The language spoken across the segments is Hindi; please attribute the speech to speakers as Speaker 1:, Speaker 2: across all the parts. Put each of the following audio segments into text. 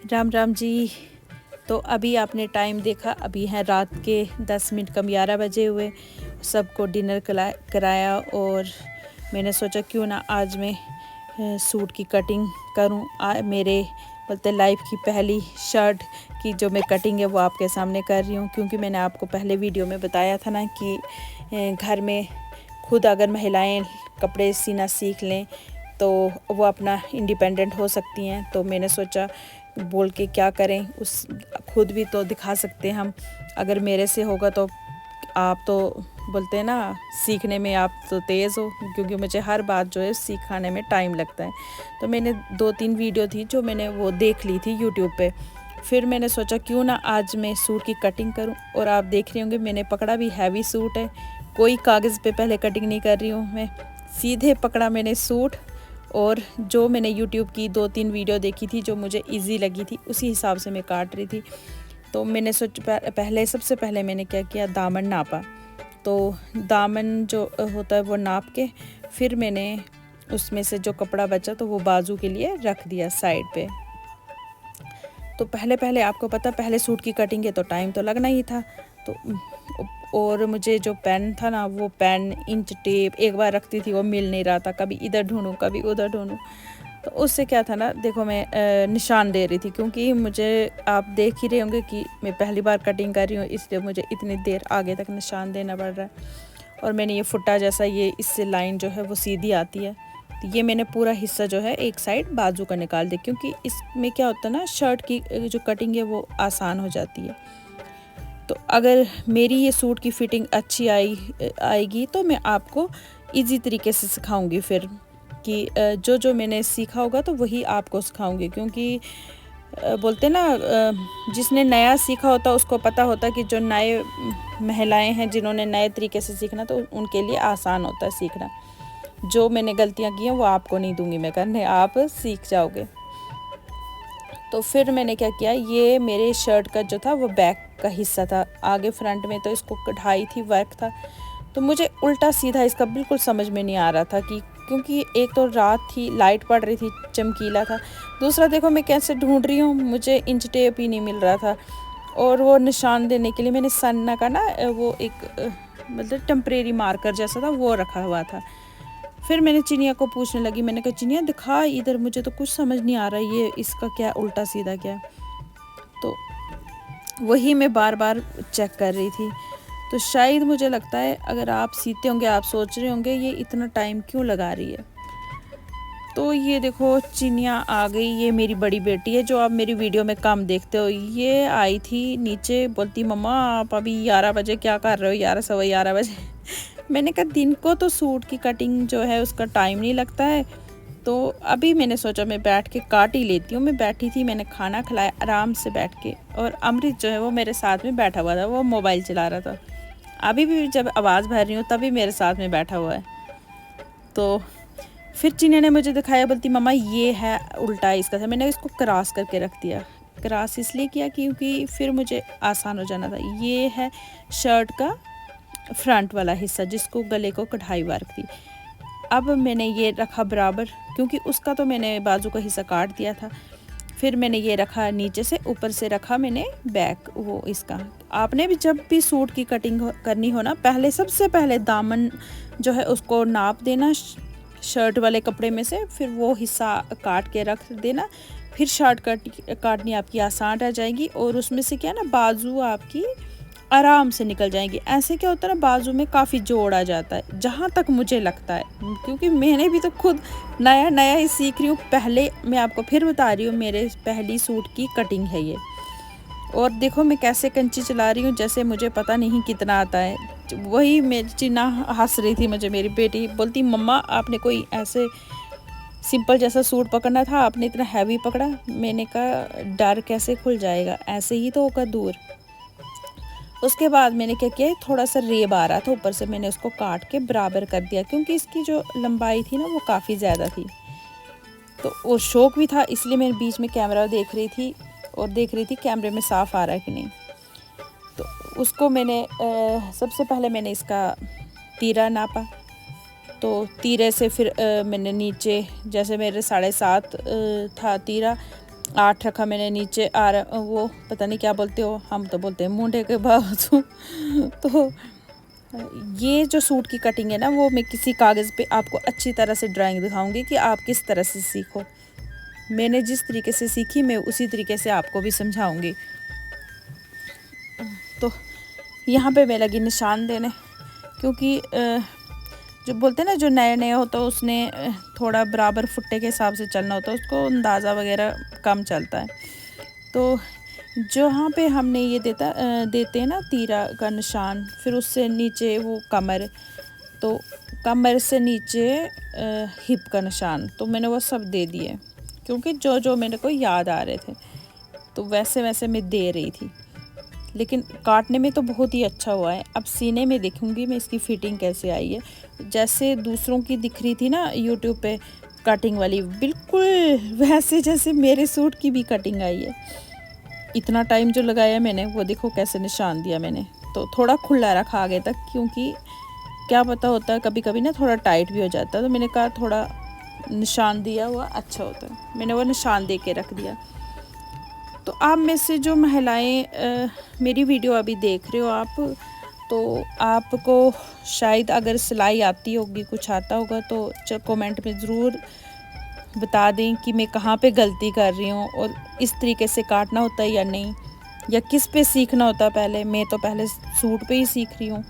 Speaker 1: राम राम जी। तो अभी आपने टाइम देखा, अभी है रात के 10 मिनट कम 11 बजे हुए। सबको डिनर कराया और मैंने सोचा क्यों ना आज मैं सूट की कटिंग करूं। मेरे बोलते लाइफ की पहली शर्ट की जो मैं कटिंग है वो आपके सामने कर रही हूं, क्योंकि मैंने आपको पहले वीडियो में बताया था ना कि घर में खुद अगर महिलाएं कपड़े सीना सीख लें तो वो अपना इंडिपेंडेंट हो सकती हैं। तो मैंने सोचा बोल के क्या करें, उस खुद भी तो दिखा सकते हैं हम। अगर मेरे से होगा तो आप तो बोलते हैं ना सीखने में आप तो तेज़ हो, क्योंकि मुझे हर बात जो है सिखाने में टाइम लगता है। तो मैंने 2-3 वीडियो थी जो मैंने वो देख ली थी यूट्यूब पे। फिर मैंने सोचा क्यों ना आज मैं सूट की कटिंग करूं। और आप देख रहे होंगे मैंने पकड़ा भी हैवी सूट है, कोई कागज़ पे पहले कटिंग नहीं कर रही हूँ मैं, सीधे पकड़ा मैंने सूट। और जो मैंने यूट्यूब की 2-3 वीडियो देखी थी जो मुझे इजी लगी थी उसी हिसाब से मैं काट रही थी। तो मैंने सबसे पहले मैंने क्या किया, दामन नापा। तो दामन जो होता है वो नाप के फिर मैंने उसमें से जो कपड़ा बचा तो वो बाजू के लिए रख दिया साइड पे। तो पहले आपको पता पहले सूट की कटिंग है तो टाइम तो लगना ही था। तो और मुझे जो पेन था ना वो पेन इंच टेप एक बार रखती थी वो मिल नहीं रहा था, कभी इधर ढूंढूं कभी उधर ढूंढूं। तो उससे क्या था ना, देखो मैं निशान दे रही थी, क्योंकि मुझे आप देख ही रहे होंगे कि मैं पहली बार कटिंग कर रही हूँ, इसलिए मुझे इतनी देर आगे तक निशान देना पड़ रहा है। और मैंने ये फुट्टा जैसा ये इससे लाइन जो है वो सीधी आती है। तो ये मैंने पूरा हिस्सा जो है एक साइड बाजू का निकाल दिया, क्योंकि इसमें क्या होता है ना शर्ट की जो कटिंग है वो आसान हो जाती है। तो अगर मेरी ये सूट की फ़िटिंग अच्छी आएगी तो मैं आपको इजी तरीके से सिखाऊंगी फिर कि जो मैंने सीखा होगा तो वही आपको सिखाऊंगी। क्योंकि बोलते ना जिसने नया सीखा होता उसको पता होता कि जो नए महिलाएं हैं जिन्होंने नए तरीके से सीखना तो उनके लिए आसान होता है सीखना। जो मैंने गलतियां की हैं वो आपको नहीं दूंगी मैं करने, आप सीख जाओगे। तो फिर मैंने क्या किया, ये मेरे शर्ट का जो था वो बैक का हिस्सा था, आगे फ्रंट में तो इसको कढ़ाई थी, वर्क था। तो मुझे उल्टा सीधा इसका बिल्कुल समझ में नहीं आ रहा था कि क्योंकि एक तो रात थी, लाइट पड़ रही थी, चमकीला था। दूसरा देखो मैं कैसे ढूंढ रही हूँ, मुझे इंच टेप ही नहीं मिल रहा था। और वो निशान देने के लिए मैंने सन्ना का ना वो एक मतलब टेम्परेरी मार्कर जैसा था वो रखा हुआ था। फिर मैंने चिनिया को पूछने लगी, मैंने कहा चिनिया दिखा इधर, मुझे तो कुछ समझ नहीं आ रहा ये इसका क्या उल्टा सीधा क्या है। तो वही मैं बार बार चेक कर रही थी। तो शायद मुझे लगता है अगर आप सीते होंगे आप सोच रहे होंगे ये इतना टाइम क्यों लगा रही है। तो ये देखो चिनिया आ गई, ये मेरी बड़ी बेटी है जो आप मेरी वीडियो में कम देखते हो। ये आई थी नीचे, बोलती मम्मा आप अभी 11 बजे क्या कर रहे हो, 11 सवा 11 बजे। मैंने कहा दिन को तो सूट की कटिंग जो है उसका टाइम नहीं लगता है, तो अभी मैंने सोचा मैं बैठ के काट ही लेती हूँ। मैं बैठी थी, मैंने खाना खिलाया आराम से बैठ के, और अमृत जो है वो मेरे साथ में बैठा हुआ था, वो मोबाइल चला रहा था। अभी भी जब आवाज़ भर रही हूँ तभी मेरे साथ में बैठा हुआ है। तो फिर चिन्ह ने मुझे दिखाया, बोलती मम्मा ये है उल्टा इसका था। मैंने इसको क्रॉस करके रख दिया। क्रॉस इसलिए किया क्योंकि फिर मुझे आसान हो जाना था। ये है शर्ट का फ्रंट वाला हिस्सा जिसको गले को कढ़ाई वर्क थी। अब मैंने ये रखा बराबर, क्योंकि उसका तो मैंने बाजू का हिस्सा काट दिया था। फिर मैंने ये रखा नीचे से, ऊपर से रखा मैंने बैक वो इसका। आपने भी जब भी सूट की कटिंग करनी हो ना, पहले सबसे पहले दामन जो है उसको नाप देना शर्ट वाले कपड़े में से, फिर वो हिस्सा काट के रख देना। फिर शर्ट काटनी आपकी आसान रह जाएगी, और उसमें से क्या ना बाजू आपकी आराम से निकल जाएंगी। ऐसे क्या होता है ना बाजू में काफ़ी जोड़ आ जाता है, जहाँ तक मुझे लगता है, क्योंकि मैंने भी तो खुद नया नया ही सीख रही हूँ। पहले मैं आपको फिर बता रही हूँ मेरे पहली सूट की कटिंग है ये। और देखो मैं कैसे कंची चला रही हूँ जैसे मुझे पता नहीं कितना आता है। वही मेरी चिन्ना हंस रही थी मुझे, मेरी बेटी बोलती मम्मा आपने कोई ऐसे सिंपल जैसा सूट पकड़ना था, आपने इतना हैवी पकड़ा। मैंने कहा डर कैसे खुल जाएगा, ऐसे ही तो होगा दूर। उसके बाद मैंने क्या किया, थोड़ा सा रेब आ रहा था ऊपर से, मैंने उसको काट के बराबर कर दिया, क्योंकि इसकी जो लंबाई थी ना वो काफ़ी ज़्यादा थी। तो वो शौक भी था, इसलिए मैं बीच में कैमरा देख रही थी और देख रही थी कैमरे में साफ़ आ रहा है कि नहीं। तो उसको मैंने सबसे पहले मैंने इसका तीरा नापा। तो तीरे से फिर मैंने नीचे जैसे मेरे 7.5 था तीरा, 8 रखा मैंने नीचे वो पता नहीं क्या बोलते हो, हम तो बोलते हैं मुंडे के बाजू। तो ये जो सूट की कटिंग है ना, वो मैं किसी कागज़ पे आपको अच्छी तरह से ड्राइंग दिखाऊंगी कि आप किस तरह से सीखो। मैंने जिस तरीके से सीखी मैं उसी तरीके से आपको भी समझाऊंगी। तो यहाँ पे मैं लगी निशान देने, क्योंकि जो बोलते हैं ना, जो नया नया होता है उसने थोड़ा बराबर फुट्टे के हिसाब से चलना होता है, उसको अंदाज़ा वगैरह कम चलता है। तो जहाँ पे हमने ये देते हैं ना तीरा का निशान, फिर उससे नीचे वो कमर, तो कमर से नीचे हिप का निशान, तो मैंने वो सब दे दिए, क्योंकि जो जो मेरे को याद आ रहे थे तो वैसे वैसे मैं दे रही थी। लेकिन काटने में तो बहुत ही अच्छा हुआ है। अब सीने में देखूंगी मैं इसकी फिटिंग कैसे आई है। जैसे दूसरों की दिख रही थी ना यूट्यूब पे कटिंग वाली, बिल्कुल वैसे जैसे मेरे सूट की भी कटिंग आई है। इतना टाइम जो लगाया मैंने, वो देखो कैसे निशान दिया मैंने। तो थोड़ा खुला रखा आगे तक, क्योंकि क्या पता होता है कभी कभी ना थोड़ा टाइट भी हो जाता है, तो मैंने कहा थोड़ा निशान दिया हुआ अच्छा होता है। मैंने वो निशान दे के रख दिया। तो आप में से जो महिलाएं मेरी वीडियो अभी देख रहे हो आप, तो आपको शायद अगर सिलाई आती होगी, कुछ आता होगा, तो कमेंट में ज़रूर बता दें कि मैं कहाँ पे गलती कर रही हूँ, और इस तरीके से काटना होता है या नहीं, या किस पे सीखना होता है पहले। मैं तो पहले सूट पे ही सीख रही हूँ।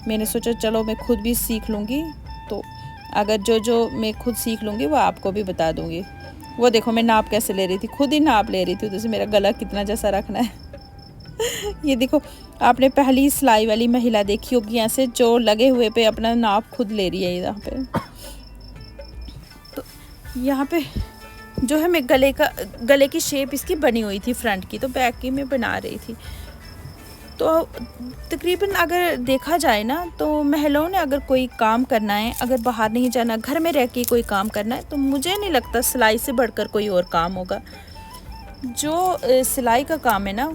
Speaker 1: मैंने सोचा चलो मैं खुद भी सीख लूँगी, तो अगर जो मैं खुद सीख लूँगी वो आपको भी बता दूँगी। वो देखो मैं नाप कैसे ले रही थी, खुद ही नाप ले रही थी, जैसे मेरा गला कितना जैसा रखना है। ये देखो, आपने पहली सिलाई वाली महिला देखी होगी ऐसे, जो लगे हुए पे अपना नाप खुद ले रही है यहाँ पे। तो यहाँ पे जो है मैं गले की शेप इसकी बनी हुई थी फ्रंट की, तो बैक की मैं बना रही थी। तो तकरीबन अगर देखा जाए ना, तो महिलाओं ने अगर कोई काम करना है, अगर बाहर नहीं जाना, घर में रह के कोई काम करना है, तो मुझे नहीं लगता सिलाई से बढ़कर कोई और काम होगा। जो सिलाई का काम है ना,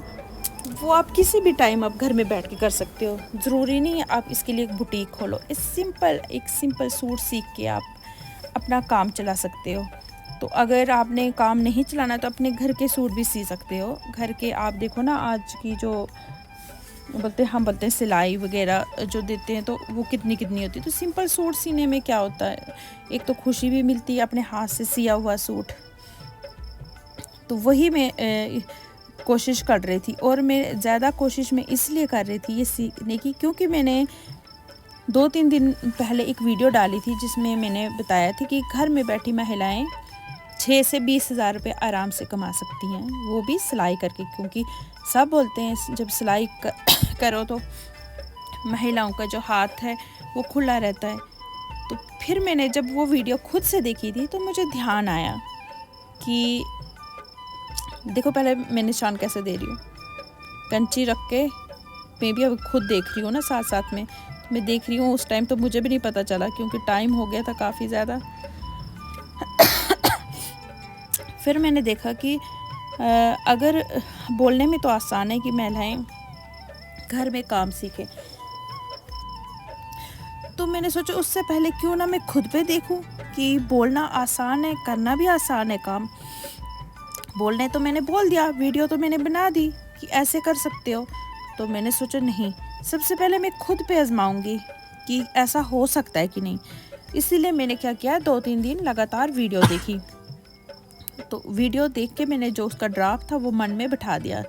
Speaker 1: वो आप किसी भी टाइम आप घर में बैठ के कर सकते हो। ज़रूरी नहीं है आप इसके लिए एक बुटीक खोलो। एक सिंपल सूट सीख के आप अपना काम चला सकते हो। तो अगर आपने काम नहीं चलाना तो अपने घर के सूट भी सी सकते हो। घर के आप देखो ना, आज की जो हम बोलते हैं सिलाई वगैरह जो देते हैं, तो वो कितनी होती है। तो सिंपल सूट सीने में क्या होता है, एक तो खुशी भी मिलती है अपने हाथ से सिया हुआ सूट। तो वही मैं कोशिश कर रही थी, और मैं ज़्यादा कोशिश में इसलिए कर रही थी ये सीखने की, क्योंकि मैंने 2-3 दिन पहले एक वीडियो डाली थी जिसमें मैंने बताया था कि घर में बैठी महिलाएं 6 से 20 हज़ार रुपये आराम से कमा सकती हैं, वो भी सिलाई करके। क्योंकि सब बोलते हैं जब सिलाई करो तो महिलाओं का जो हाथ है वो खुला रहता है। तो फिर मैंने जब वो वीडियो खुद से देखी थी, तो मुझे ध्यान आया कि देखो पहले मैं निशान कैसे दे रही हूँ, कंची रख के। मैं भी अब खुद देख रही हूँ ना, साथ साथ में मैं देख रही हूँ। उस टाइम तो मुझे भी नहीं पता चला, क्योंकि टाइम हो गया था काफ़ी ज़्यादा। फिर मैंने देखा कि अगर बोलने में तो आसान है कि महिलाएं घर में काम सीखें, तो मैंने सोचा उससे पहले क्यों ना मैं खुद पे देखूं कि बोलना आसान है, करना भी आसान है काम। बोलने तो मैंने बोल दिया, वीडियो तो मैंने बना दी कि ऐसे कर सकते हो। तो मैंने सोचा नहीं, सबसे पहले मैं खुद पे आजमाऊंगी कि ऐसा हो सकता है कि नहीं। इसीलिए मैंने क्या किया, 2-3 दिन लगातार वीडियो देखी। तो वीडियो देख के मैंने जो उसका ड्राफ्ट था वो मन में बिठा दिया।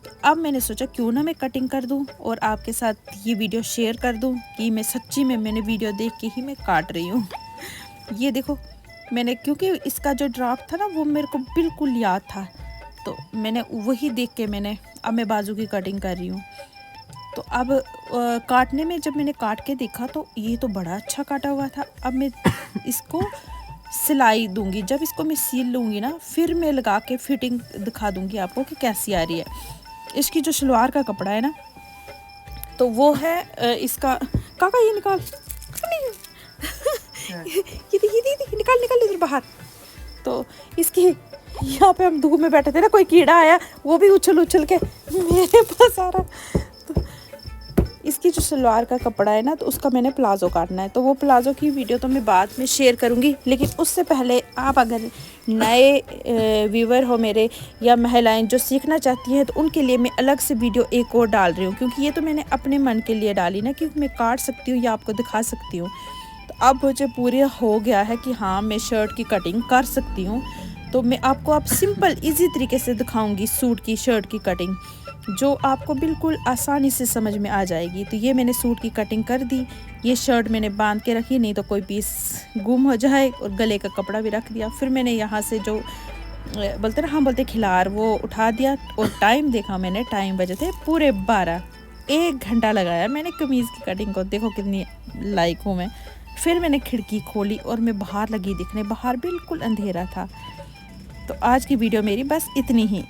Speaker 1: तो अब मैंने सोचा क्यों ना मैं कटिंग कर दूं और आपके साथ ये वीडियो शेयर कर दूं कि मैं सच्ची में मैंने वीडियो देख के ही मैं काट रही हूँ। ये देखो मैंने, क्योंकि इसका जो ड्राफ्ट था ना वो मेरे को बिल्कुल याद था, तो मैंने वही देख के अब मैं बाजू की कटिंग कर रही हूँ। तो अब काटने में जब मैंने काट के देखा तो ये तो बड़ा अच्छा काटा हुआ था। अब मैं इसको सिलाई दूंगी, जब इसको मैं सील लूँगी ना, फिर मैं लगा के फिटिंग दिखा दूंगी आपको कि कैसी आ रही है। इसकी जो शलवार का कपड़ा है ना, तो वो है इसका, काका ये निकाल ये निकाल इधर बाहर। तो इसकी यहाँ पे हम धूप में बैठे थे ना, कोई कीड़ा आया, वो भी उछल के मेरे पास आ रहा। तो इसकी जो सलवार का कपड़ा है ना, तो उसका मैंने प्लाज़ो काटना है। तो वो प्लाज़ो की वीडियो तो मैं बाद में शेयर करूँगी, लेकिन उससे पहले आप अगर नए व्यूवर हो मेरे या महिलाएं जो सीखना चाहती हैं, तो उनके लिए मैं अलग से वीडियो एक और डाल रही हूँ, क्योंकि ये तो मैंने अपने मन के लिए डाली ना, क्योंकि मैं काट सकती हूँ या आपको दिखा सकती हूँ। तो अब मुझे पूरा हो गया है कि हाँ मैं शर्ट की कटिंग कर सकती हूँ। तो मैं आपको अब सिंपल इजी तरीके से दिखाऊंगी सूट की शर्ट की कटिंग, जो आपको बिल्कुल आसानी से समझ में आ जाएगी। तो ये मैंने सूट की कटिंग कर दी, ये शर्ट मैंने बांध के रखी, नहीं तो कोई पीस गुम हो जाए, और गले का कपड़ा भी रख दिया। फिर मैंने यहाँ से जो बोलते ना, हम बोलते खिलार, वो उठा दिया। और टाइम देखा मैंने, टाइम बजे थे पूरे 12, 1 घंटा लगाया मैंने कमीज़ की कटिंग को। देखो कितनी लाइक हूँ मैं। फिर मैंने खिड़की खोली और मैं बाहर लगी दिखने, बाहर बिल्कुल अंधेरा था। तो आज की वीडियो मेरी बस इतनी ही।